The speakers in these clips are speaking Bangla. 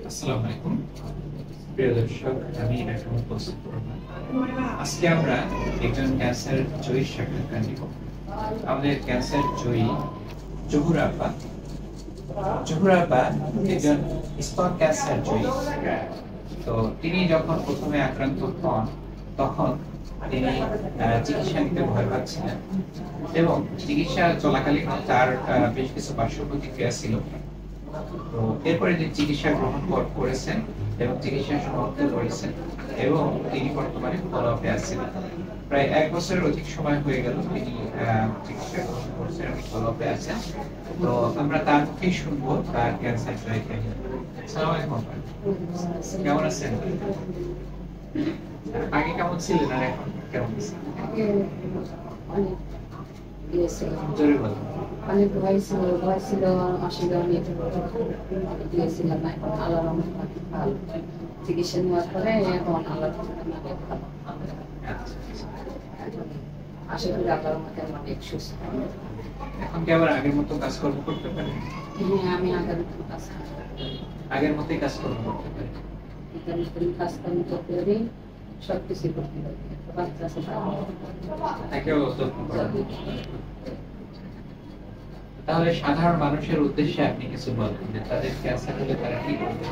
আসসালামু আলাইকুম প্রিয় দর্শক, আমি এখন প্রস্তুত করব। আজকে আমরা একজন ক্যান্সার জয়ীর সাক্ষাৎকার নিব। আমাদের ক্যান্সার জয়ী জহুরা আপা। জহুরা আপা একজন স্তন ক্যান্সার জয়ী। তো তিনি যখন প্রথমে আক্রান্ত হন তখন তিনি চিকিৎসা নিতে ভয় পাচ্ছিলেন এবং চিকিৎসা চলাকালীন তার বেশ কিছু পার্শ্ব প্রতিক্রিয়া ছিল। তো এরপরে তিনি চিকিৎসা গ্রহণ করেছেন এবং চিকিৎসা সমাপ্ত করেছেন এবং তিনি বর্তমানে ফলো-আপে আছেন। প্রায় 1 বছরের অধিক সময় হয়ে গেল তিনি চিকিৎসা গ্রহণ করছেন এবং ফলো-আপে আছেন। তো আমরা তার মুখেই শুনবো তার ক্যান্সার জয় কাহিনী। আসসালামু আলাইকুম। কেমন আছেন? আগে কেমন ছিলেন আর এখন কেমন আছেন? জোরে বলুন। অনেক ভয় ছিল আসলে অনেক দিয়েছিলাম। এখন আল্লাহর রহমতে ভালো চিকিৎসা নেওয়ার পরে এখন আল্লাহর রহমতে ভালো। আশা করি আল্লাহর রহমতে অনেক সুস্থ। এখন কি আবার আগের মতো কাজকর্ম করতে পারেন? হ্যাঁ, আমি আগের মতোই কাজকর্ম করতে পারি। কাজকর্ম করতে পারি, সবকিছু করতে পারি। বাচ্চা আছে তাকেও যত্ন করেন। তাহলে সাধারণ মানুষের উদ্দেশ্যে আপনি কিছু বলবেন যে তাদের ক্যান্সার হলে তারা কি করবে?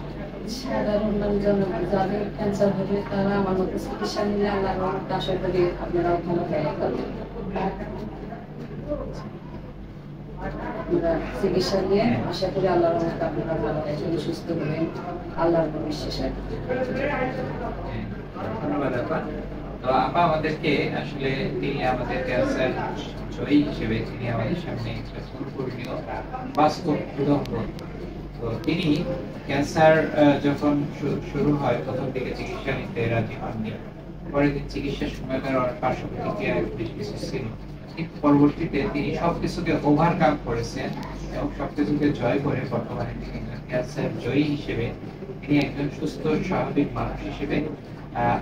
সাধারণ জনগণ যাদের ক্যান্সার হবে তারা আমার মতো চিকিৎসা নিলে আল্লাহর রহমতে আশা করি আপনারাও ভালো হয়ে যাবেন। চিকিৎসা নিয়ে আশা করি আল্লাহর রহমতে আপনারা ভালো হয়ে যাবেন, সুস্থ হবেন, আল্লাহর উপর বিশ্বাস রাখবেন। ধন্যবাদ আপা। তো আপা আমাদেরকে আসলে তিনি আমাদের ক্যান্সার জয়ী হিসেবে তিনি আমাদের সামনে একটা পূর্বপরিচিত বাস্তব উদাহরণ। তো তিনি ক্যান্সার যখন শুরু হয় প্রথম দিকে চিকিৎসা নিতে রাজি হননি। পরে চিকিৎসার সময়কার পার্শ্ব প্রতিক্রিয়া বেশ কিছু ছিল, কিন্তু পরবর্তীতে তিনি সবকিছুকে ওভারকাম করেছেন এবং সবকিছুকে জয় করে বর্তমানে তিনি ক্যান্সার জয়ী হিসেবে তিনি একজন সুস্থ স্বাভাবিক মানুষ হিসেবে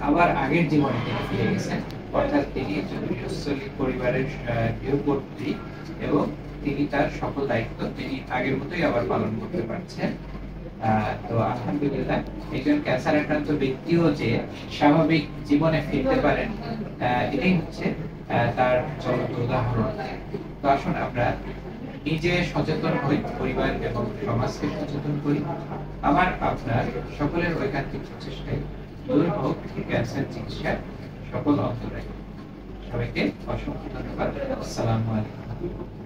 আবার আগের জীবনে তিনি ফিরে গেছেন। অর্থাৎ তিনি একজন গৃহস্থলী পরিবারের গৃহকর্ত্রী এবং তিনি তার সকল দায়িত্ব তিনি আগের মতোই আবার পালন করতে পারছেন। তো আলহামদুলিল্লাহ, একজন ক্যান্সার আক্রান্ত ব্যক্তিও যে স্বাভাবিক জীবনে ফিরতে পারেন, এটাই হচ্ছে তার চলন্ত উদাহরণ। তো আসুন আমরা নিজে সচেতন হই, পরিবার এবং সমাজকে সচেতন করি। আমার আপনার সকলের ঐকান্তিক প্রচেষ্টায় দূর হোক ক্যান্সার চিকিৎসার সকল অন্তরায়। সবাইকে অসংখ্য ধন্যবাদ। আসসালামু আলাইকুম।